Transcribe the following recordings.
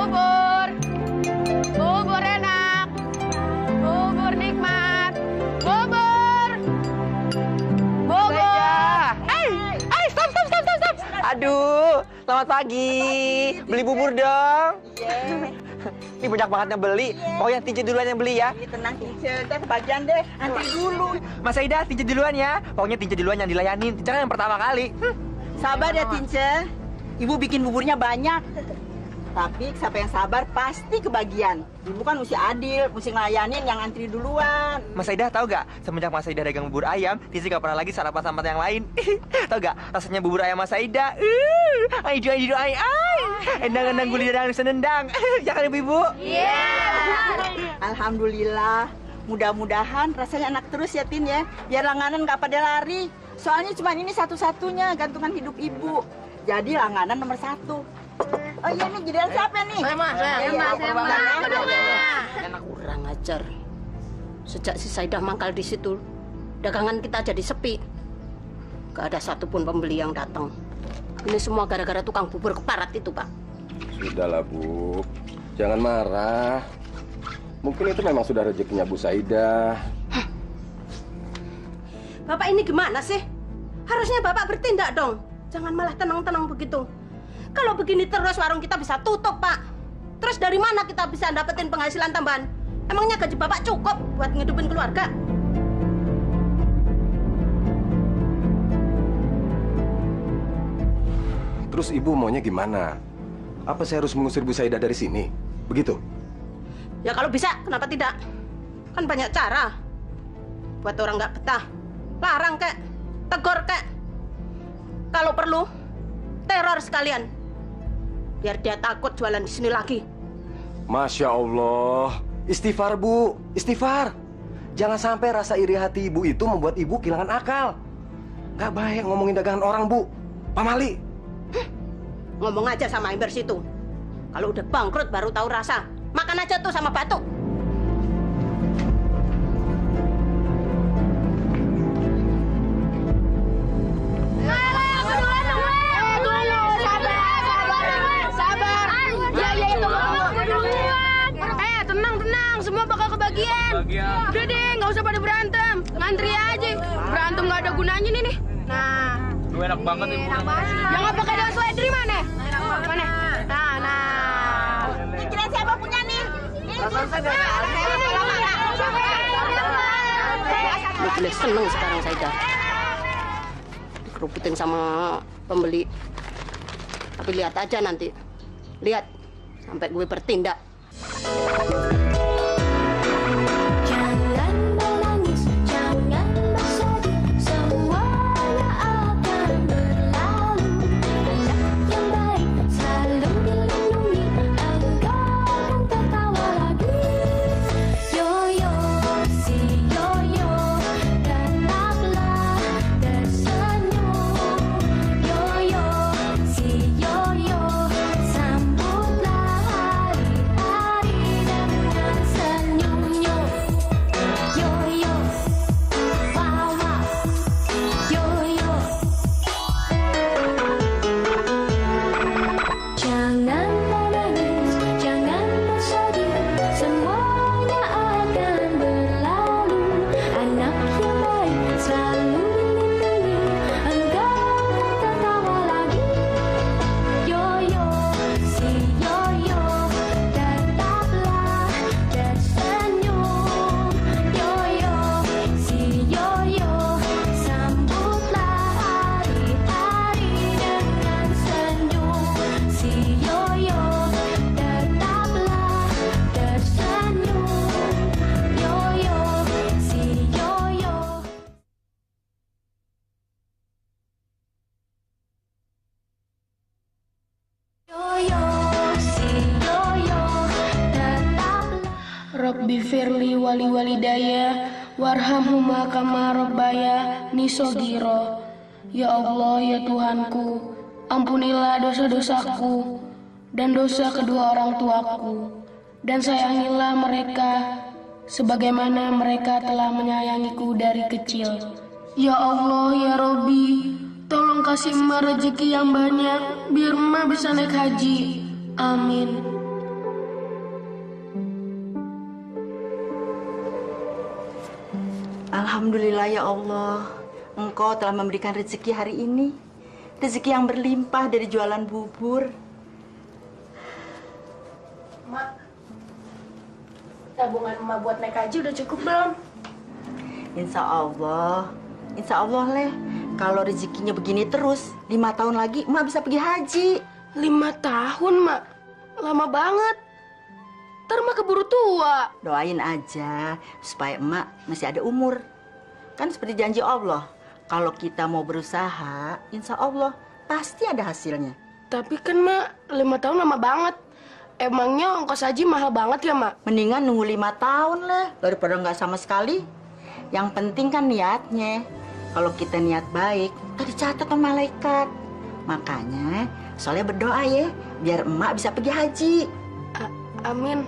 Bubur. Bubur enak. Bubur nikmat. Bubur. Bubur. Stop. Aduh, selamat pagi. Beli bubur dong. Ini banyak banget yang beli. Pokoknya Tince duluan yang beli ya. Tenang Tince, deh kebagian deh. Antri dulu. Mas Aida, Tince duluan ya. Pokoknya Tince duluan yang dilayanin. Tince kan yang pertama kali. Sabar ya Tince. Ibu bikin buburnya banyak. Tapi siapa yang sabar pasti kebagian. Ibu kan mesti adil, mesti ngelayanin yang antri duluan. Mas Aida tahu gak? Semenjak Mas Aida dagang bubur ayam, Tince gak pernah lagi sarapan sama yang lain. Tahu gak? Rasanya bubur ayam Mas Aida. Ay. Endang-endang guli dan senendang. Ya kan Ibu? Iya. Alhamdulillah. Mudah-mudahan rasanya enak terus ya Tin ya. Biar langganan gak pada lari. Soalnya cuma ini satu-satunya gantungan hidup ibu. Jadi langganan nomor 1. Oh iya nih, jadian siapa nih? Saya mah. Enak kurang ajar. Sejak si Saidah mangkal di situ, dagangan kita jadi sepi. Gak ada satupun pembeli yang datang. Ini semua gara-gara tukang bubur keparat itu, Pak. Sudahlah, Bu. Jangan marah. Mungkin itu memang sudah rezekinya Bu Saidah. Bapak ini gimana sih? Harusnya Bapak bertindak dong. Jangan malah tenang-tenang begitu. Kalau begini terus warung kita bisa tutup, Pak. Terus dari mana kita bisa dapetin penghasilan tambahan? Emangnya gaji Bapak cukup buat ngidupin keluarga? Terus Ibu maunya gimana? Apa saya harus mengusir Bu Saidah dari sini? Begitu? Ya kalau bisa, kenapa tidak? Kan banyak cara. Buat orang nggak betah. Larang, kek. Tegur, kek. Kalau perlu, teror sekalian. Biar dia takut jualan di sini lagi. Masya Allah. Istighfar, Bu. Istighfar. Jangan sampai rasa iri hati Ibu itu membuat Ibu kehilangan akal. Gak baik ngomongin dagangan orang, Bu. Pak Mali. Ngomong aja sama ember situ. Kalau udah bangkrut baru tahu rasa. Makan aja tuh sama batu. Semua bakal kebagian. Udah deh, nggak usah pada berantem. Ngantri aja. Berantem nggak ada gunanya nih. Nah. Lu enak banget nih. Yang apa kayak seledri mana? Mana? Nah. Ini kira siapa punya nih? Lu boleh seneng sekarang Saidah. Dikerubutin sama pembeli. Tapi lihat aja nanti. Lihat. Sampai gue bertindak. Rabbi firli wali walidaya warhamhuma kama rabbaya nisogiro. Ya Allah, ya Tuhanku, ampunilah dosa-dosaku dan dosa kedua orang tuaku, dan sayangilah mereka sebagaimana mereka telah menyayangiku dari kecil. Ya Allah, ya Robbi, tolong kasih emak rezeki yang banyak biar emak bisa naik haji. Amin. Alhamdulillah ya Allah, Engkau telah memberikan rezeki hari ini. Rezeki yang berlimpah dari jualan bubur. Mak, tabungan emak buat naik haji udah cukup belum? Insya Allah Leh. Kalau rezekinya begini terus, 5 tahun lagi emak bisa pergi haji. 5 tahun, Mak. Lama banget. Ntar emak keburu tua. Doain aja supaya emak masih ada umur. Kan seperti janji Allah, kalau kita mau berusaha, insya Allah pasti ada hasilnya. Tapi kan, Mak, 5 tahun lama banget. Emangnya ongkos haji mahal banget ya, Mak? Mendingan nunggu 5 tahun lah daripada nggak sama sekali. Yang penting kan niatnya. Kalau kita niat baik, tadi dicatat sama malaikat. Makanya soalnya berdoa ya, biar emak bisa pergi haji. Amin.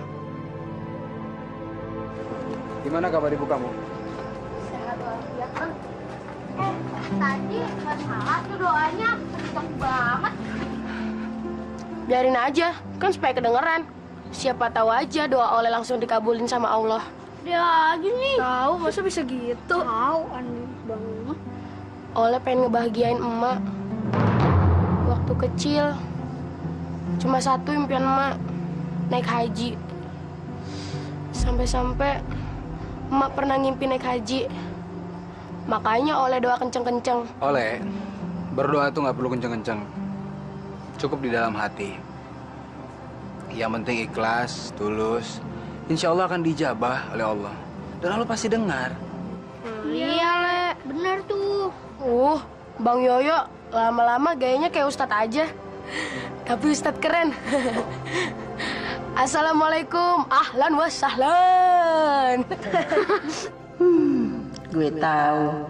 Gimana kabar ibu kamu? Sehat walafiat, Bang. Tadi nggak salah tuh doanya. Kenceng banget. Biarin aja, kan supaya kedengeran. Siapa tahu aja doa Oleh langsung dikabulin sama Allah. Dia aja nih. Tahu, masa bisa gitu? Tahu, aneh banget. Oleh pengen ngebahagiain emak. Waktu kecil, cuma satu impian emak, naik haji. Sampai-sampai emak pernah ngimpi naik haji. Makanya Oleh doa kenceng-kenceng. Oleh, berdoa tuh nggak perlu kenceng-kenceng. Cukup di dalam hati. Yang penting ikhlas, tulus. Insya Allah akan dijabah oleh Allah. Dan Allah pasti dengar. Iya, Le. Bener tuh. Bang Yoyo lama-lama gayanya kayak Ustadz aja. Tapi Ustadz keren. Assalamualaikum, ahlan wa sahlan. Gue tahu.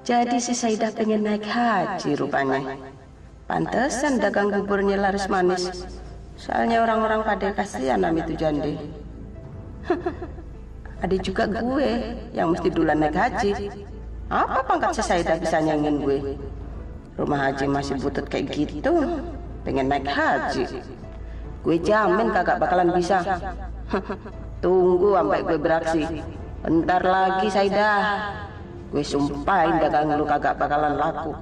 Jadi si Saidah pengen naik haji rupanya. Pantesan dagang buburnya laris manis. Soalnya orang-orang pada kasihan sama itu jande. Ada juga gue yang mesti duluan naik haji. Apa pangkat si Saidah bisa nyangin gue? Rumah haji masih butut kayak gitu. Pengen naik haji. Gue jamin kagak bakalan bisa. Tunggu sampai gue beraksi. Bentar lagi Saidah. Gue sumpahin dagang lu kagak bakalan laku.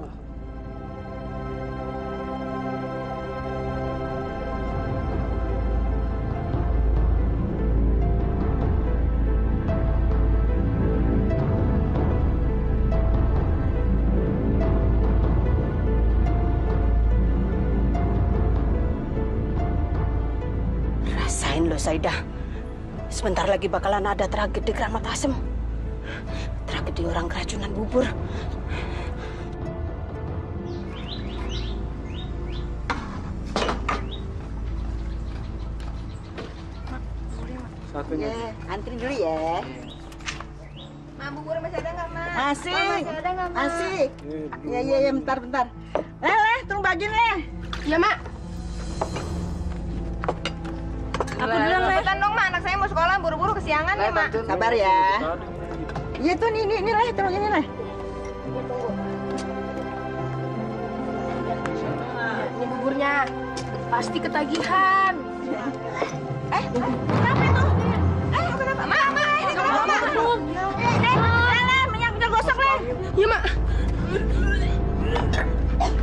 Rasain lo Saidah. Sebentar lagi bakalan ada tragedi Keramat Asem. Tragedi orang keracunan bubur. Satunya. Ya, antri dulu ya. Ma, bubur masih ada nggak, Ma? Masih. Masih ada nggak, Ma? Masih. Ya, bentar. Leh, tolong bagiin, Leh. Ya, Mak. Aku duluan, Le. Cepetan dong, Ma. Anak saya mau sekolah, buru-buru kesiangan nih, Ma. Sabar ya. Iya tuh, ini Leh, tolong ini, Leh. Ini buburnya pasti ketagihan. Kenapa itu? Kenapa? Ma, ini kenapa, Ma? Leh, minyak gosok, Leh. Ya, Mak.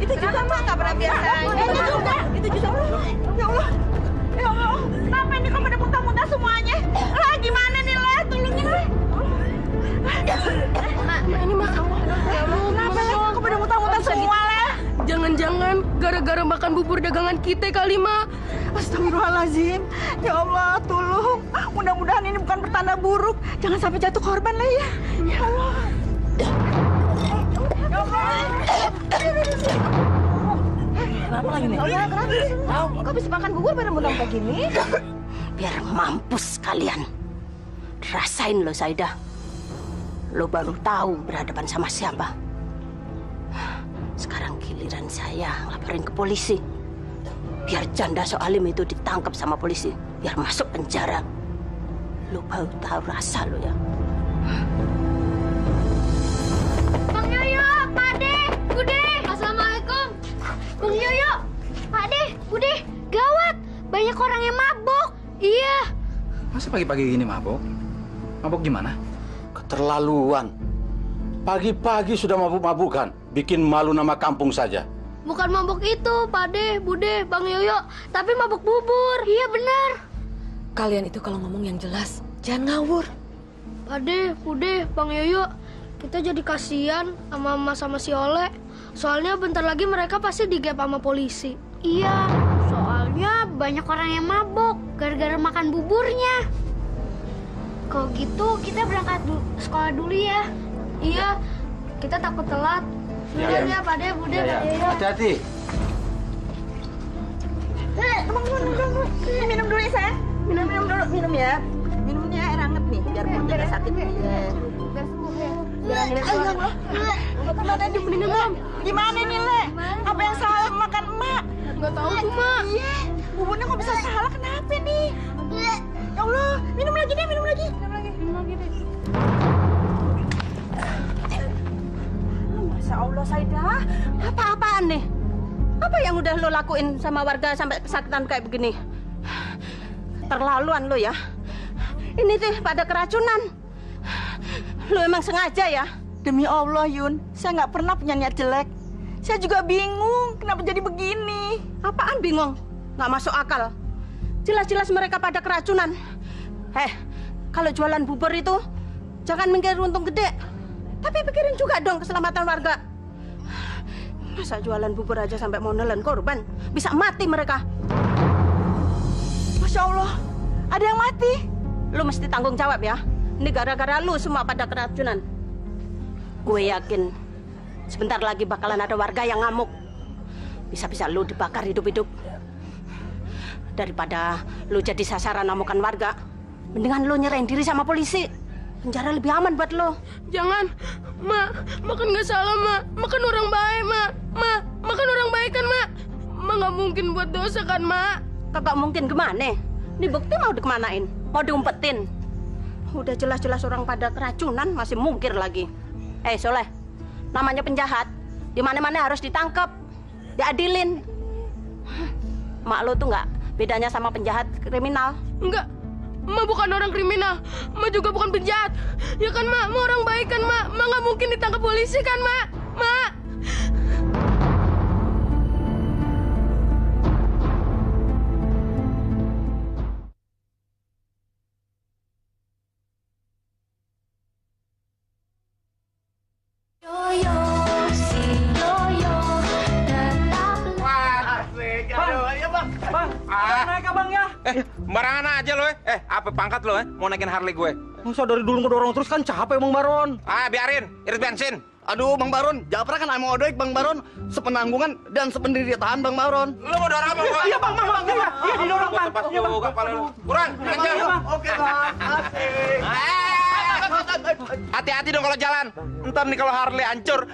Itu juga, Ma, nggak pernah biasa. Itu juga. Ya Allah. Kenapa ini kok pada muntah-muntah semuanya? Lah, gimana nih, Leh? Tolongin, Leh. Mak, ini Mak. Kenapa, Leh? Kok pada muntah-muntah semua, Leh? Jangan-jangan gara-gara makan bubur dagangan kita kali, Mak. Astagfirullahaladzim. Ya Allah, tolong. Mudah-mudahan ini bukan pertanda buruk. Jangan sampai jatuh korban, Leh, ya. Ya Allah. Ya Allah. Kenapa lagi nih? Kenapa? Kok bisa makan bubur pada muntah kayak gini? Biar mampus kalian. Rasain lo Saidah. Lo baru tahu berhadapan sama siapa. Sekarang giliran saya laporin ke polisi. Biar janda Soalim itu ditangkap sama polisi. Biar masuk penjara. Lo baru tahu rasa lo ya. Bang Yoyo, Pak De, Bude. Assalamualaikum. Bang Yoyo, Pak De, Bude. Gawat, banyak orang yang mabuk. Iya. Masa pagi-pagi gini mabok? Mabok gimana? Keterlaluan. Pagi-pagi sudah mabuk-mabukan, bikin malu nama kampung saja. Bukan mabuk itu, Pak De, Bude, Bang Yoyo, tapi mabuk bubur. Iya benar. Kalian itu kalau ngomong yang jelas, jangan ngawur. Pak De, Bude, Bang Yoyo, kita jadi kasihan sama Mas sama si Ole. Soalnya bentar lagi mereka pasti digep sama polisi. Iya, soalnya banyak orang yang mabuk gara-gara makan buburnya. Kalau gitu kita berangkat sekolah dulu ya. Iya, kita takut telat. Duluan ya, Pak De, Bude, Bang Yoyo. Hati-hati. Minum dulu ya, sayang. Minum dulu, minum ya. Minumnya air hangat nih, biar perut tidak sakit. Biar sembuh ya. Gimana nih, minum? Gimana nih, Le? Apa yang salah makan emak? Nggak tahu tuh, Mak. Iya, buburnya kok bisa salah, kenapa nih? Ya Allah, minum lagi deh, minum lagi. Masya Allah, Saidah. Apa-apaan nih? Apa yang udah lo lakuin sama warga sampai kesakitan kayak begini? Terlaluan lo ya. Ini tuh pada keracunan. Lo emang sengaja ya? Demi Allah, Yun, saya nggak pernah punya niat jelek. Saya juga bingung kenapa jadi begini. Apaan bingung? Nggak masuk akal. Jelas-jelas mereka pada keracunan. Kalau jualan bubur itu jangan mikir untung gede, tapi pikirin juga dong keselamatan warga. Masa jualan bubur aja sampai mau nelen korban, bisa mati mereka. Masya Allah, ada yang mati. Lu mesti tanggung jawab ya. Ini gara-gara lu semua pada keracunan. Gue yakin sebentar lagi bakalan ada warga yang ngamuk. Bisa-bisa lu dibakar hidup-hidup. Daripada lu jadi sasaran amukan warga, mendingan lu nyerahin diri sama polisi. Penjara lebih aman buat lu. Jangan, Mak kan nggak salah, Mak kan orang baik, Mak kan orang baik kan, Mak nggak mungkin buat dosa kan, Mak. Kagak mungkin gimana? Ini bukti mau dikemanain? Mau diumpetin? Udah jelas-jelas orang pada keracunan masih mungkir lagi. Soleh, namanya penjahat di mana-mana harus ditangkap, diadilin. Mak lo tuh nggak bedanya sama penjahat kriminal. Enggak, Mak bukan orang kriminal, Mak juga bukan penjahat. Ya kan, Mak orang baik kan, Mak nggak mungkin ditangkap polisi kan, Mak. Sembarangan aja lo, apa pangkat lo, mau naikin Harley gue? Masa dari dulu ngedorong terus kan capek, Bang Baron. Biarin, irit bensin. Aduh, Bang Baron, Japra kan emang odoik, Bang Baron. Sepenanggungan dan sependeritaan, Bang Baron. Lo mau dorong apa? Iya, Bang, iya didorong, Bang. Tepas juga kepala lo. Kurang, kencang. Oke, Bang. Asik. Hati-hati dong kalau jalan. Ntar nih kalau Harley hancur,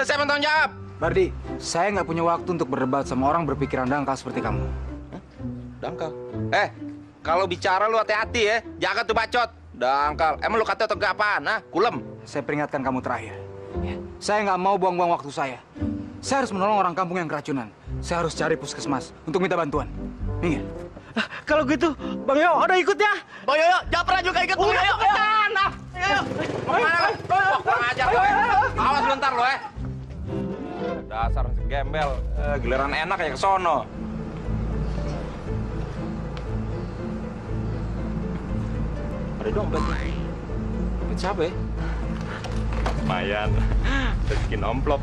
saya mau tanggung jawab. Bardi, saya nggak punya waktu untuk berdebat sama orang berpikiran dangkal seperti kamu. Dangkal? Kalau bicara lu hati-hati ya. Jangan tuh bacot. Dangkal. Emang lu kata atau gak apaan, Kulem. Saya peringatkan kamu terakhir. Ya. Saya nggak mau buang-buang waktu saya. Saya harus menolong orang kampung yang keracunan. Saya harus cari puskesmas untuk minta bantuan. Ingat. Kalau gitu, Bang Yoyo, udah ikut ya? Bang Yoyo, Japra juga ikut. Bang Yoyo, Mau kemana lo? Kurang ajar lo, Awas lu ntar lo, Dasar gembel. Giliran enak ya ke sono. Ada dompet. Dompet siapa ya? Lumayan. Rezeki nomplok.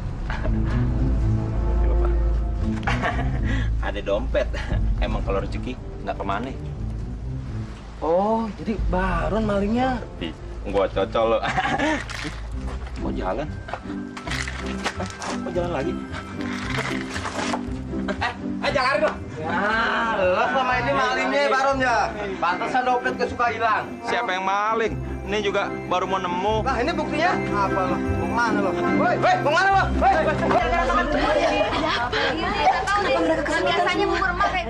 Ada dompet. Emang kalau rezeki nggak kemana. Oh, jadi Baron malingnya. Gua cocok lo. Mau jalan? Mau jalan lagi? Jangan lari dong. Lo selama ini malingnya, Baron ya. Pantesan dompet gak suka hilang. Siapa yang maling? Ini juga baru mau nemu. Nah, ini buktinya. Apa lo? Mau kemana lo? Woi, mau kemana lo? Biasanya bubur emak kayak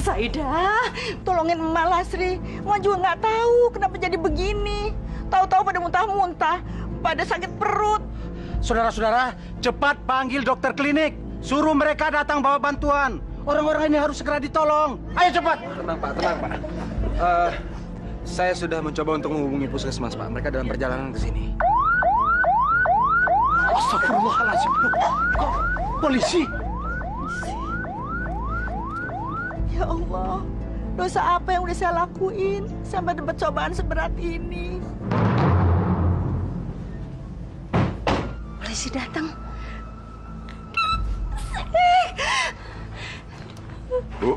Saidah, tolongin emak Lasri. Emak juga nggak tahu kenapa jadi begini. Tahu-tahu pada muntah-muntah, pada sakit perut. Saudara-saudara, cepat panggil dokter klinik. Suruh mereka datang bawa bantuan. Orang-orang ini harus segera ditolong. Ayo cepat. Tenang, Pak. Saya sudah mencoba untuk menghubungi puskesmas, Pak. Mereka dalam perjalanan ke sini. Astagfirullahaladzim. Kok polisi? Ya Allah, dosa apa yang udah saya lakuin sampai dapat cobaan seberat ini? Polisi datang. Bu.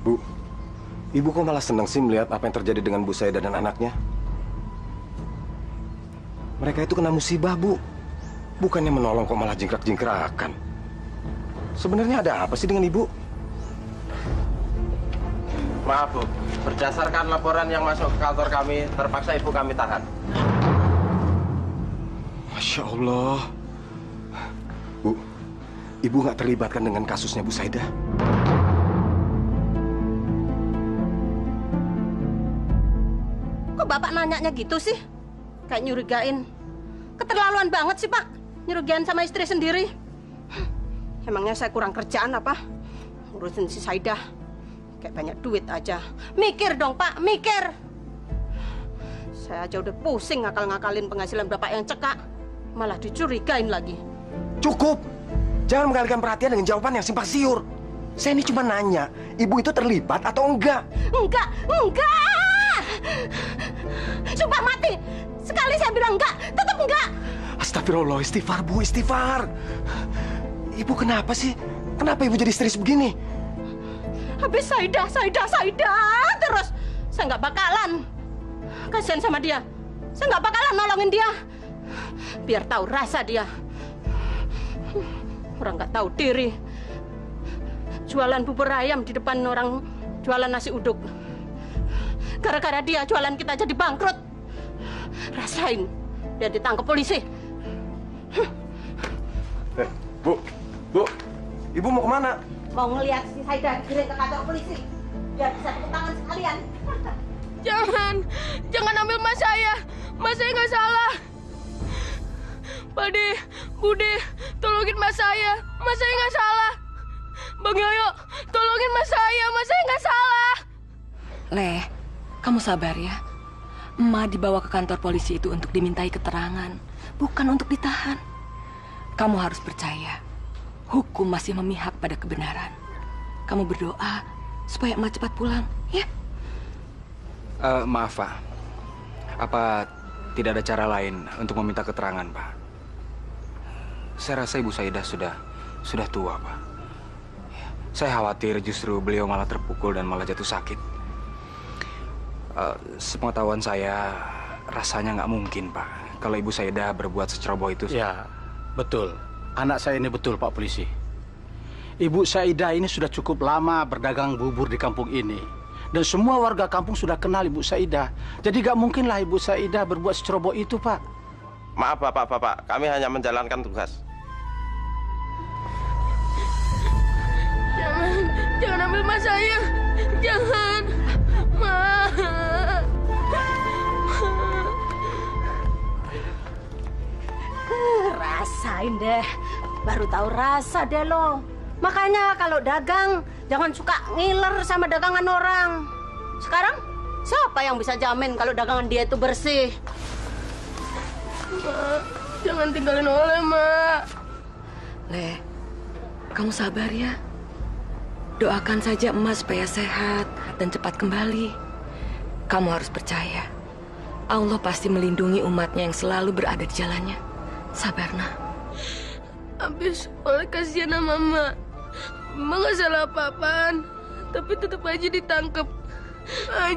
Bu, Ibu kok malah senang sih melihat apa yang terjadi dengan Bu Saida dan anaknya? Mereka itu kena musibah, Bu. Bukannya menolong kok malah jingkrak-jingkrakan. Sebenarnya ada apa sih dengan Ibu? Maaf, Bu. Berdasarkan laporan yang masuk ke kantor kami, terpaksa Ibu kami tahan. Masya Allah. Bu, Ibu nggak terlibatkan dengan kasusnya Bu Saida? Kok Bapak nanyanya gitu sih? Kayak nyurigain. Keterlaluan banget sih, Pak. Nyurigain sama istri sendiri. Emangnya saya kurang kerjaan apa? Ngurusin si Saidah. Kayak banyak duit aja. Mikir dong, Pak, mikir. Saya aja udah pusing ngakal-ngakalin penghasilan Bapak yang cekak. Malah dicurigain lagi. Cukup! Jangan mengalihkan perhatian dengan jawaban yang simpang siur. Saya ini cuma nanya, Ibu itu terlibat atau enggak? Enggak! Sumpah mati! Sekali saya bilang enggak, tetap enggak! Astagfirullah, istighfar Bu, istighfar. Ibu kenapa sih? Kenapa Ibu jadi histeris begini? Habis Saidah terus. Saya nggak bakalan. Kasihan sama dia. Saya nggak bakalan nolongin dia. Biar tahu rasa dia. Orang nggak tahu diri. Jualan bubur ayam di depan orang jualan nasi uduk. Gara-gara dia jualan kita jadi bangkrut. Rasain. Dia ditangkap polisi. Bu, Ibu mau kemana? Mau ngelihat si Saidah dikirim ke kantor polisi. Biar bisa tepuk tangan sekalian. Jangan ambil mas saya. Mas saya nggak salah. Pak De, Bu De, tolongin mas saya. Mas saya nggak salah. Bang Yoyo, tolongin mas saya nggak salah. Leh, kamu sabar ya. Emak dibawa ke kantor polisi itu untuk dimintai keterangan, bukan untuk ditahan. Kamu harus percaya, hukum masih memihak pada kebenaran. Kamu berdoa supaya emak cepat pulang, ya? Maaf, Pak. Apa tidak ada cara lain untuk meminta keterangan, Pak? Saya rasa Ibu Saidah sudah tua, Pak. Saya khawatir justru beliau malah terpukul dan malah jatuh sakit. Sepengetahuan saya, rasanya nggak mungkin, Pak, kalau Ibu Saidah berbuat seceroboh itu. Ya, betul. Anak saya ini betul, Pak Polisi. Ibu Saidah ini sudah cukup lama berdagang bubur di kampung ini. Dan semua warga kampung sudah kenal Ibu Saidah. Jadi nggak mungkinlah Ibu Saidah berbuat seceroboh itu, Pak. Maaf, Bapak. Kami hanya menjalankan tugas. Jangan ambil mas saya. Jangan. Ma. Rasain deh. Baru tahu rasa deh lo. Makanya kalau dagang, jangan suka ngiler sama dagangan orang. Sekarang, siapa yang bisa jamin kalau dagangan dia itu bersih? Ma, jangan tinggalin Oleh, Mak. Leh, kamu sabar ya. Doakan saja emas supaya sehat dan cepat kembali. Kamu harus percaya, Allah pasti melindungi umatnya yang selalu berada di jalannya. Sabar, Nah. Habis Oleh kasihan sama Mama. Mama nggak salah apa-apaan, tapi tetap aja ditangkap.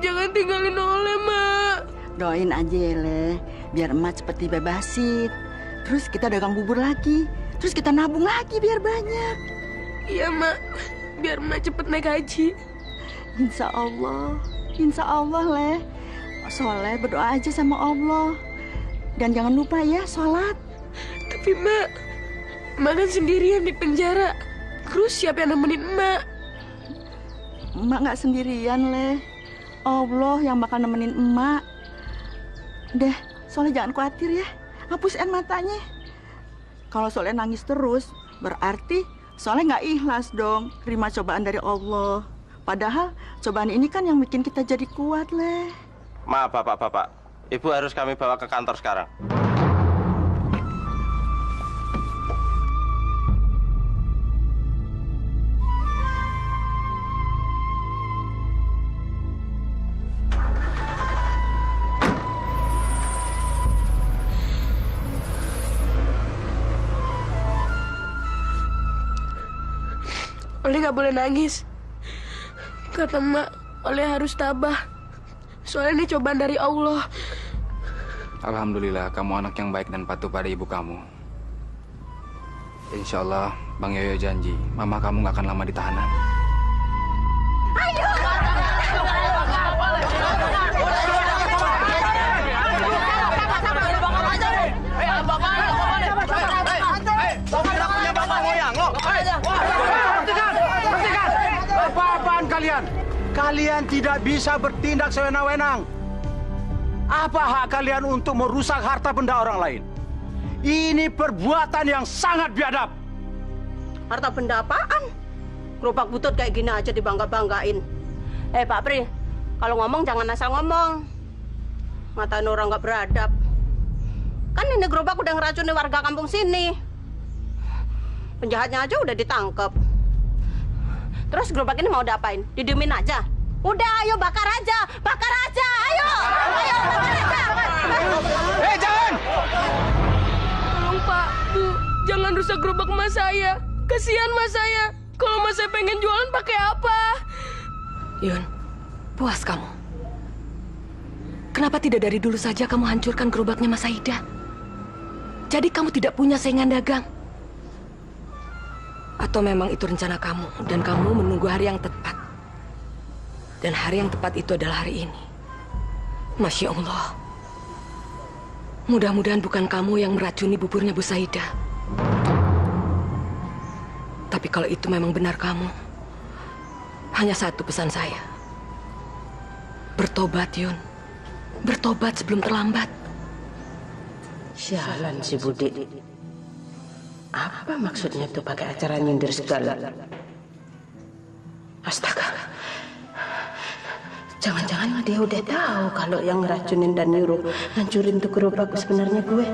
Jangan tinggalin Oleh, Mak. Doain aja ya, Le. Biar emak cepet dibebasin. Terus kita dagang bubur lagi. Terus kita nabung lagi biar banyak. Iya, Mak. Biar Mak cepet naik haji. Insya Allah, Le. Soleh berdoa aja sama Allah. Dan jangan lupa ya, sholat. Tapi Mak kan sendirian di penjara. Terus siapa yang nemenin Emak? Emak nggak sendirian, Le. Allah yang bakal nemenin emak. Deh, Soleh jangan khawatir ya. Hapus air matanya. Kalau Soleh nangis terus, berarti Soleh nggak ikhlas dong terima cobaan dari Allah. Padahal cobaan ini kan yang bikin kita jadi kuat, Le. Maaf, Bapak-bapak. Ibu harus kami bawa ke kantor sekarang. Oleh gak boleh nangis. Kata Mak, Oleh harus tabah. Soalnya ini cobaan dari Allah. Alhamdulillah, kamu anak yang baik dan patuh pada ibu kamu. Insya Allah, Bang Yoyo janji, mama kamu gak akan lama di tahanan. Ayo! Apa-apaan kalian? Kalian tidak bisa bertindak sewenang-wenang. Apa hak kalian untuk merusak harta benda orang lain? Ini perbuatan yang sangat biadab. Harta benda apaan? Gerobak butut kayak gini aja dibangga-banggain. Pak Pri, kalau ngomong jangan asal ngomong. Ngatain orang nggak beradab. Kan ini gerobak udah ngeracuni warga kampung sini. Penjahatnya aja udah ditangkap. Terus gerobak ini mau diapain? Didiemin aja? Udah, ayo bakar aja! Bakar aja! Ayo! Ayo, bakar aja! Jangan! Tolong Pak, Bu, jangan rusak gerobak Mas saya. Kasihan Mas saya. Kalau Mas saya pengen jualan pakai apa? Yun, puas kamu. Kenapa tidak dari dulu saja kamu hancurkan gerobaknya Mas Aida? Jadi kamu tidak punya saingan dagang? Atau memang itu rencana kamu dan kamu menunggu hari yang tepat? Dan hari yang tepat itu adalah hari ini. Masya Allah. Mudah-mudahan bukan kamu yang meracuni buburnya Bu Saida. Tapi kalau itu memang benar kamu, hanya satu pesan saya. Bertobat, Yun. Bertobat sebelum terlambat. Sialan si Budi. Apa maksudnya tuh pakai acara nyindir segala? Astaga. Jangan-jangan dia udah tahu kalau yang ngeracunin dan nyuruh hancurin tuh gerobak sebenarnya gue.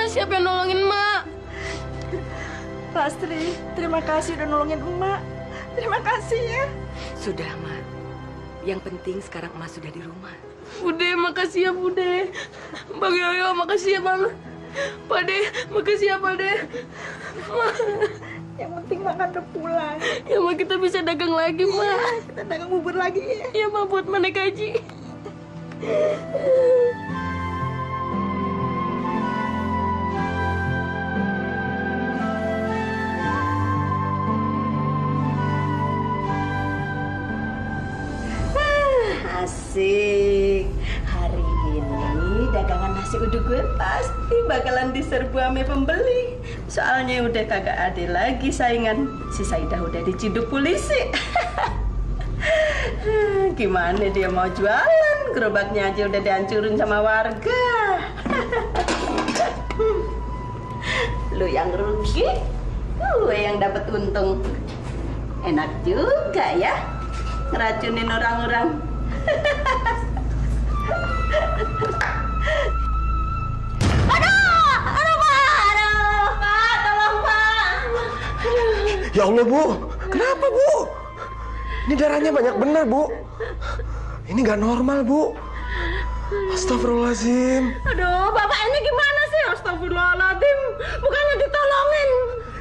Siapa yang nolongin Mak? Pastri, terima kasih udah nolongin emak. Terima kasih ya. Sudah, Mak. Yang penting sekarang emak sudah di rumah. Bude, makasih ya Bude. Bang Yoyo, makasih ya Bang. Pade, makasih ya Pade. Yang penting makan udah pulang. Ya Mak, kita bisa dagang lagi Mak. Kita dagang bubur lagi ya. Iya Mak, buat naik haji. Asik. Hari ini dagangan nasi uduk gue pasti bakalan diserbu sama pembeli. Soalnya udah kagak ada lagi saingan. Si Saidah udah diciduk polisi. Gimana dia mau jualan? Gerobaknya aja udah dihancurin sama warga. Lu yang rugi, gue yang dapat untung. Enak juga ya ngeracunin orang-orang. Ya Allah, Bu. Kenapa, Bu? Ini darahnya banyak benar, Bu. Ini nggak normal, Bu. Astagfirullahaladzim. Aduh, bapak ini gimana sih? Astagfirullahaladzim. Bukannya ditolongin.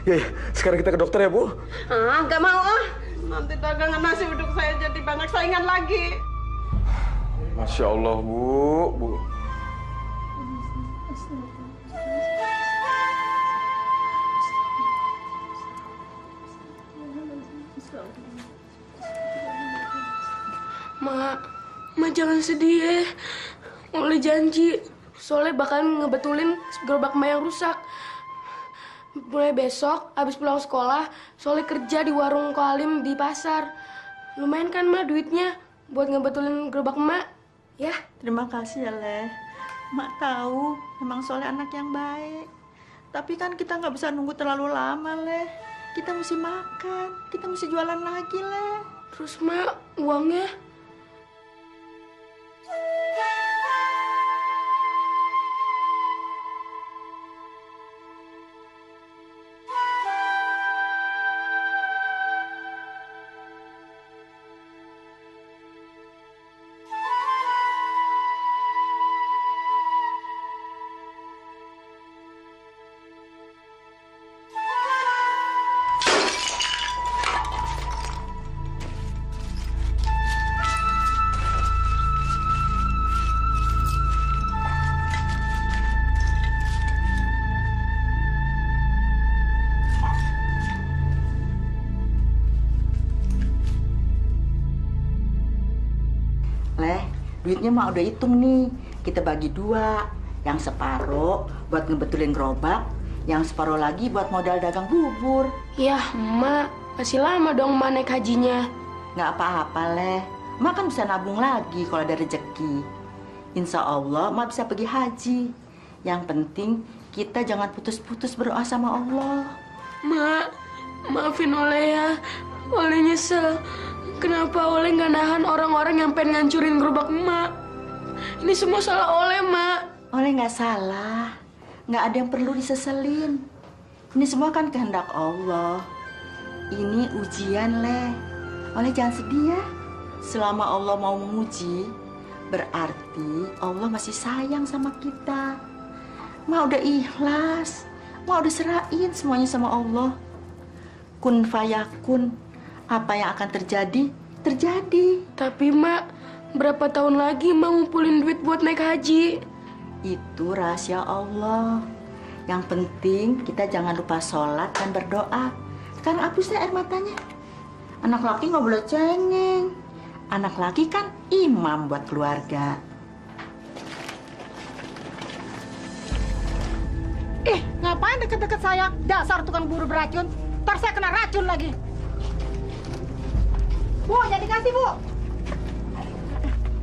Ya, sekarang kita ke dokter ya, Bu. Nggak mau ah. Nanti dagangan nasi uduk saya jadi banyak saingan lagi. Masya Allah, Bu. Ma jangan sedih ya. Oleh janji, Soleh bakal ngebetulin gerobak Ma yang rusak. Mulai besok, habis pulang sekolah, Soleh kerja di warung Koalim di pasar. Lumayan kan Ma duitnya buat ngebetulin gerobak Ma, ya? Terima kasih ya, Leh. Mak tahu memang Soleh anak yang baik. Tapi kan kita nggak bisa nunggu terlalu lama, Leh. Kita mesti makan, kita mesti jualan lagi, Leh. Terus Ma, uangnya? Duitnya mah udah hitung nih, kita bagi 2. Yang separuh buat ngebetulin gerobak, yang separuh lagi buat modal dagang bubur. Yah, Mak, masih lama dong Ma naik hajinya. Nggak apa-apa, Leh. Mak kan bisa nabung lagi kalau ada rezeki. Insya Allah, Mak bisa pergi haji. Yang penting, kita jangan putus-putus berdoa sama Allah. Mak, maafin Oleh ya. Oleh nyesel. Kenapa Oleh nggak nahan orang-orang yang pengen ngancurin gerobak Mak? Ini semua salah Oleh, Mak. Oleh nggak salah. Nggak ada yang perlu diseselin. Ini semua kan kehendak Allah. Ini ujian, Leh. Oleh jangan sedih ya. Selama Allah mau menguji, berarti Allah masih sayang sama kita. Mak udah ikhlas. Mak udah serahin semuanya sama Allah. Kun fayakun. Apa yang akan terjadi, terjadi. Tapi Mak, berapa tahun lagi Mak ngumpulin duit buat naik haji? Itu rahasia Allah. Yang penting kita jangan lupa sholat dan berdoa. Kan hapusnya air matanya. Anak laki nggak boleh cengeng. Anak laki kan imam buat keluarga. Ngapain deket-deket saya? Dasar tukang buru beracun. Ntar saya kena racun lagi. Bu, jadi kasih, Bu.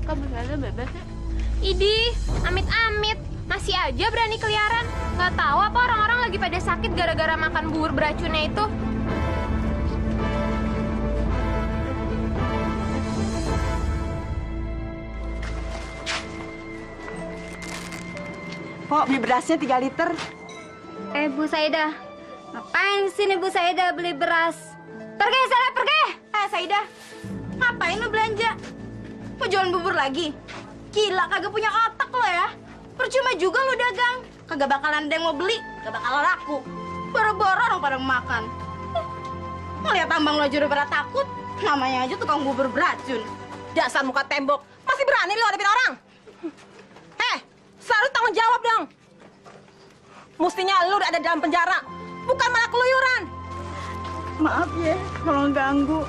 Kamu ada bebeknya? Idih, amit-amit. Masih aja berani keliaran. Nggak tahu apa orang-orang lagi pada sakit gara-gara makan bubur beracunnya itu. Pok, beli berasnya 3 liter. Bu Saidah. Ngapain sini Bu Saidah beli beras? Pergi, sana pergi! Saidah, ngapain lu belanja? Mau jualan bubur lagi? Gila, kagak punya otak lo ya. Percuma juga lu dagang. Kagak bakalan ada yang mau beli, kagak bakalan laku. Boro-boro orang pada makan. Ngeliat tambang lo aja udah pada takut. Namanya aja tukang bubur beracun. Dasar muka tembok, masih berani lo hadapin orang? Selalu tanggung jawab dong. Mestinya lu udah ada dalam penjara, bukan malah keluyuran. Maaf ya, kalau ganggu.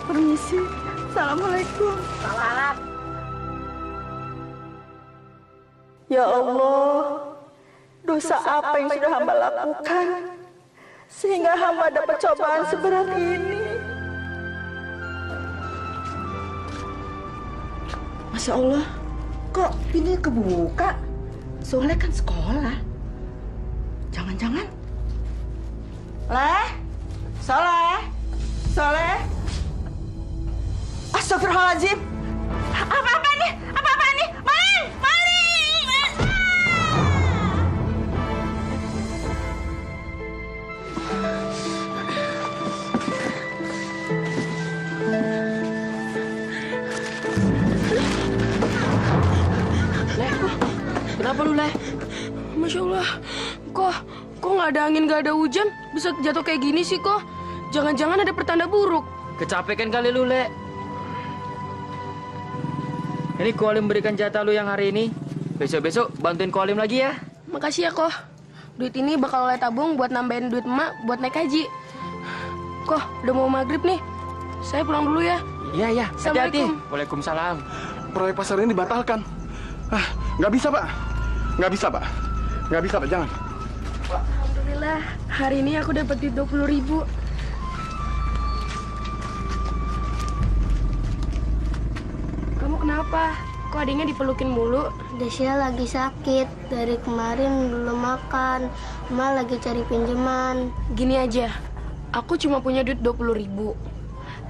Permisi. Assalamualaikum. Salam. Ya Allah, dosa apa yang sudah hamba lakukan sehingga hamba dapat cobaan seberat ini? Masya Allah, kok pintunya kebuka? Soalnya kan sekolah. Jangan-jangan Soleh. Astagfirullahaladzim. Apa-apa nih? Maling! Kenapa lu, Le? Masya Allah, kok nggak ada angin, nggak ada hujan, bisa jatuh kayak gini sih kok? Jangan-jangan ada pertanda buruk. Kecapekan kali lu, Le. Ini Ko Alim berikan jatah lu yang hari ini. Besok-besok bantuin Ko Alim lagi ya. Makasih ya, Koh. Duit ini bakal oleh tabung buat nambahin duit emak buat naik haji. Koh, udah mau maghrib nih. Saya pulang dulu ya. Iya. Hati-hati. Assalamualaikum. Waalaikumsalam. Proyek pasar ini dibatalkan. Nggak bisa, Pak. Nggak bisa, Pak. Nggak bisa, Pak. Jangan. Alhamdulillah, hari ini aku dapat duit 20.000. Kamu kenapa? Kok adiknya dipelukin mulu? Desya lagi sakit. Dari kemarin belum makan. Emak lagi cari pinjaman. Gini aja, aku cuma punya duit 20.000.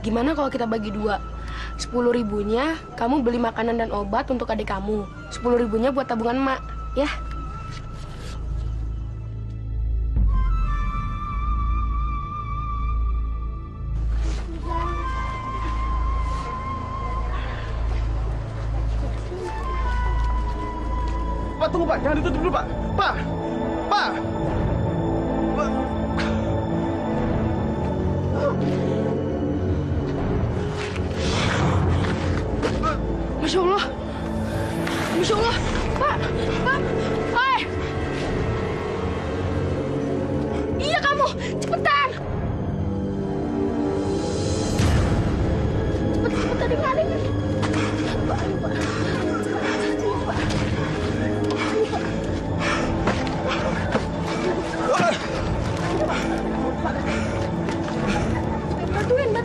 Gimana kalau kita bagi dua? 10.000-nya kamu beli makanan dan obat untuk adik kamu. 10.000-nya buat tabungan emak, ya? Pak, tunggu, Pak. Jangan ditutup dulu, Pak. Pak! Pak! Masya Allah. Masya Allah. Pak. Hai. Iya kamu. Cepetan. Cepetan tinggalin. Pak. Bantuin.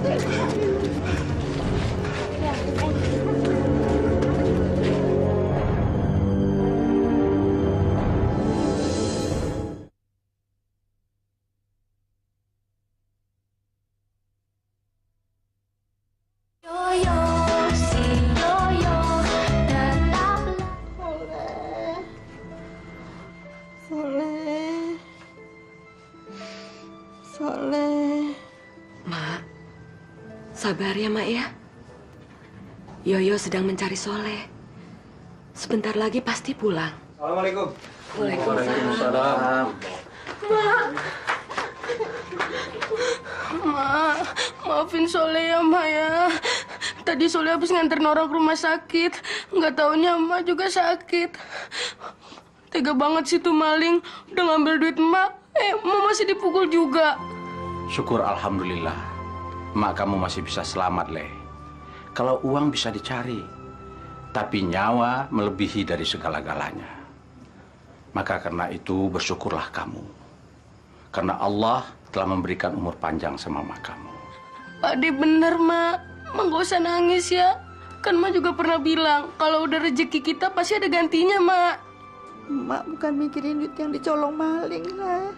Soleh. Mak, sabar ya, Mak ya. Yoyo sedang mencari Soleh. Sebentar lagi pasti pulang. Assalamualaikum. Waalaikumsalam. Mak, maafin Soleh ya, Mak ya. Tadi Soleh habis nganterin orang ke rumah sakit. Nggak taunya Mak juga sakit. Tega banget sih tuh maling. Udah ngambil duit Mak. Mak masih dipukul juga. Syukur alhamdulillah. Mak kamu masih bisa selamat, Le. Kalau uang bisa dicari, tapi nyawa melebihi dari segala-galanya. Maka karena itu bersyukurlah kamu. Karena Allah telah memberikan umur panjang sama mak kamu. Pak De bener, Mak. Mak gak usah nangis ya. Kan Mak juga pernah bilang, kalau udah rezeki kita pasti ada gantinya, Mak. Mak bukan mikirin duit yang dicolong maling lah.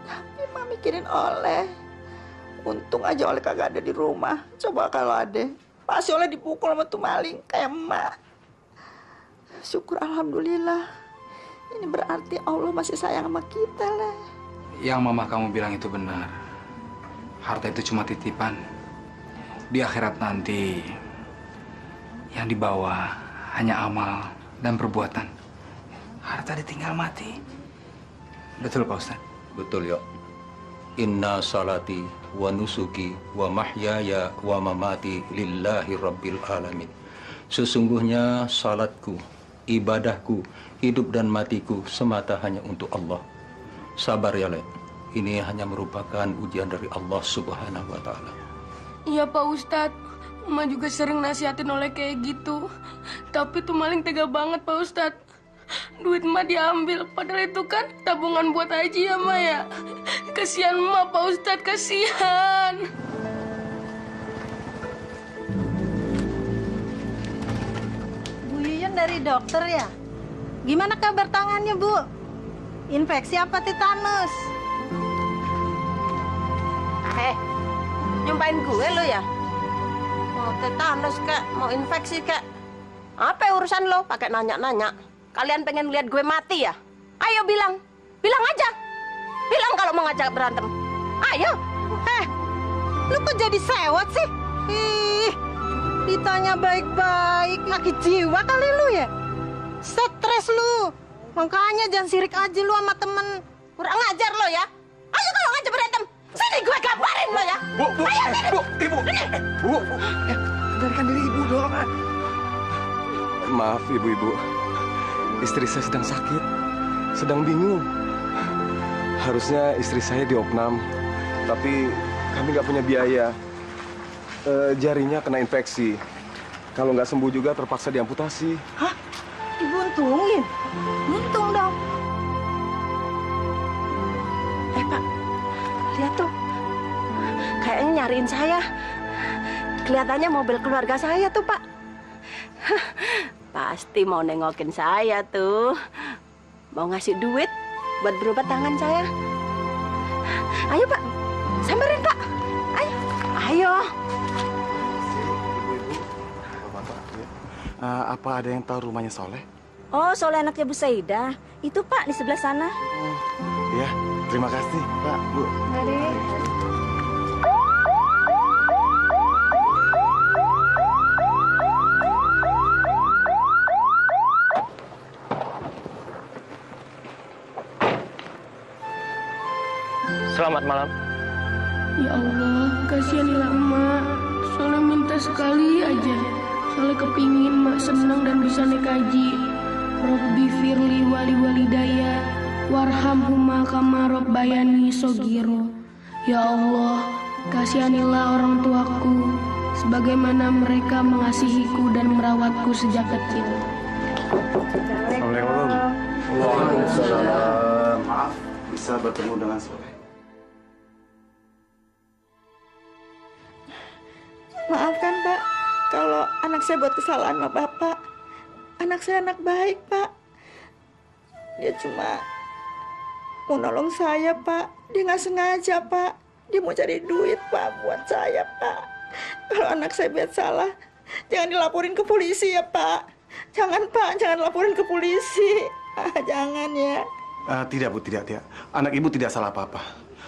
Tapi Mak mikirin Oleh. Untung aja Oleh kagak ada di rumah. Coba kalau ada, pasti Oleh dipukul sama tuh maling kayak Mak. Syukur alhamdulillah. Ini berarti Allah masih sayang sama kita lah. Yang mama kamu bilang itu benar. Harta itu cuma titipan. Di akhirat nanti, yang dibawa hanya amal dan perbuatan. Harta ditinggal mati. Betul, Pak Ustadz? Betul, ya. Inna salati wa nusuki wa mahyaya wa mamati lillahi rabbil alamin. Sesungguhnya salatku, ibadahku, hidup dan matiku semata hanya untuk Allah. Sabar ya, Le. Ini hanya merupakan ujian dari Allah Subhanahu wa Ta'ala. Iya, Pak Ustadz. Emak juga sering nasihatin Oleh kayak gitu. Tapi tuh maling tega banget, Pak Ustadz. Duit Emak diambil, padahal itu kan tabungan buat haji ya, Mak ya. Kasihan Emak, Pak Ustadz, kasihan. Bu Yuyun dari dokter ya? Gimana kabar tangannya, Bu? Infeksi apa tetanus? Nyumpain gue lo ya? Mau tetanus kek, mau infeksi kek. Apa urusan lo pakai nanya-nanya? Kalian pengen lihat gue mati ya? Ayo bilang. Bilang aja. Bilang kalau mau ngajak berantem. Ayo. Lu kok jadi sewot sih? Ih, ditanya baik-baik, sakit jiwa kali lu ya? Stres lu. Makanya jangan sirik aja lu sama temen. Kurang ngajar lo ya. Ayo kalau ngajak berantem, sini gue kabarin lo ya. Bu, Ayo sini. Ibu. Bu. Dengarkan diri Ibu dong. Maaf Ibu-ibu. Istri saya sedang sakit. Sedang bingung. Harusnya istri saya diopnam. Tapi kami nggak punya biaya. Jarinya kena infeksi. Kalau nggak sembuh juga terpaksa diamputasi. Hah? Dibuntungin? Buntung dong. Pak, lihat tuh. Kayaknya nyariin saya. Kelihatannya mobil keluarga saya tuh, Pak. Pasti mau nengokin saya tuh. Mau ngasih duit buat berobat tangan saya. Ayo, Pak. Samperin, Pak. Ayo. Apa ada yang tahu rumahnya Soleh? Oh, Soleh anaknya Bu Saidah. Itu Pak di sebelah sana. Ya, terima kasih Pak, Bu. Mari. Selamat malam. Ya Allah, kasihanilah emak. Soleh minta sekali aja. Soleh kepingin mak senang dan bisa naik haji. Robbi firli wali walidaya warhamhuma kama rabbayani shogiro. Ya Allah, kasihanilah orang tuaku sebagaimana mereka mengasihiku dan merawatku sejak kecil. Assalamualaikum. Waalaikumsalam. Maaf, bisa bertemu dengan Soleh. Maafkan Pak, kalau anak saya buat kesalahan sama Bapak. Anak saya anak baik, Pak. Dia cuma mau nolong saya, Pak. Dia nggak sengaja, Pak. Dia mau cari duit, Pak, buat saya, Pak. Kalau anak saya buat salah, jangan dilaporin ke polisi ya, Pak. Jangan, Pak, jangan laporin ke polisi. Jangan ya. Tidak, Bu, tidak. Anak Ibu tidak salah apa-apa.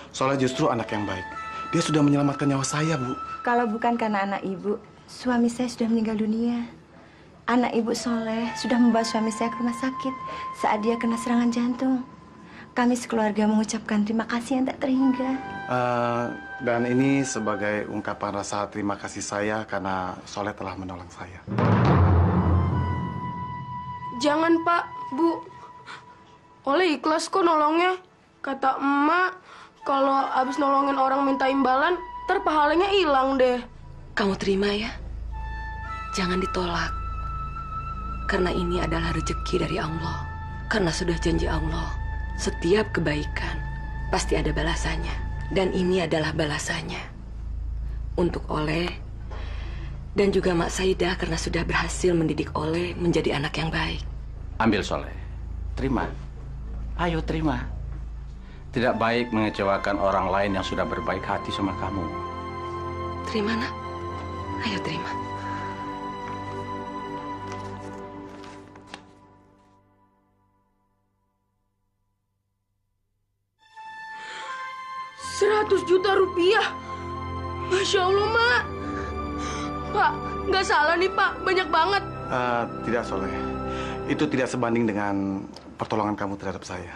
Soleh justru anak yang baik. Dia sudah menyelamatkan nyawa saya, Bu. Kalau bukan karena anak Ibu, suami saya sudah meninggal dunia. Anak Ibu Soleh sudah membawa suami saya ke rumah sakit saat dia kena serangan jantung. Kami sekeluarga mengucapkan terima kasih yang tak terhingga. Dan ini sebagai ungkapan rasa terima kasih saya karena Soleh telah menolong saya. Jangan Pak, Bu. Oleh ikhlas kok nolongnya. Kata emak, kalau abis nolongin orang minta imbalan, ntar pahalanya hilang deh. Kamu terima ya. Jangan ditolak. Karena ini adalah rezeki dari Allah. Karena sudah janji Allah, setiap kebaikan pasti ada balasannya. Dan ini adalah balasannya. Untuk Oleh dan juga Mak Saidah karena sudah berhasil mendidik Oleh menjadi anak yang baik. Ambil Soleh. Terima. Ayo terima. Tidak baik mengecewakan orang lain yang sudah berbaik hati sama kamu. Terima, Nak. Ayo terima. Rp100 juta. Masya Allah, Mak. Pak, nggak salah nih, Pak. Banyak banget. Tidak, Soleh. Itu tidak sebanding dengan pertolongan kamu terhadap saya.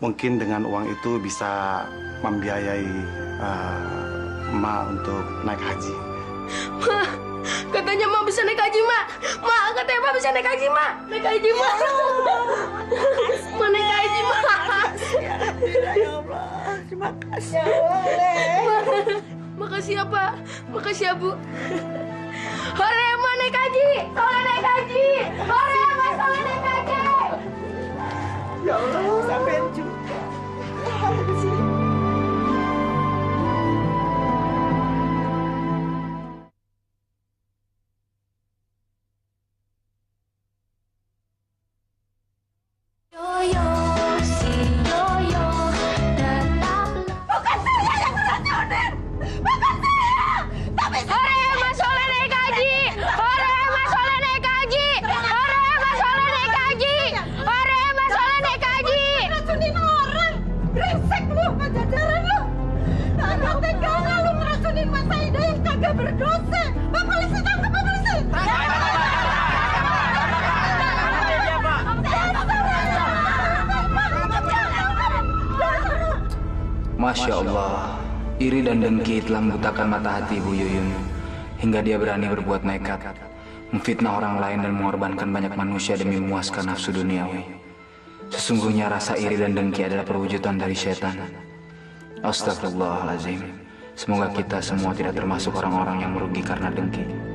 Mungkin dengan uang itu bisa membiayai Emak untuk naik haji. Ma, katanya Ma bisa naik haji, Ma. Ma, katanya Ma bisa naik haji, Ma. Naik haji, Ma. Ma naik haji, Ma. Alhamdulillah ya Allah. Terima kasih ya Allah. Makasih ya, Pak. Makasih ya, Bu. Hore, Ma naik haji. Soleh naik haji. Hore, Ma Soleh naik haji. Ya Allah, sampai juga. Pak, Masya Allah, iri dan dengki telah membutakan mata hati Ibu Yuyun hingga dia berani berbuat nekat, memfitnah orang lain dan mengorbankan banyak manusia demi memuaskan nafsu duniawi. Sesungguhnya rasa iri dan dengki adalah perwujudan dari setan. Astagfirullahaladzim. Semoga kita semua tidak termasuk orang-orang yang merugi karena dengki.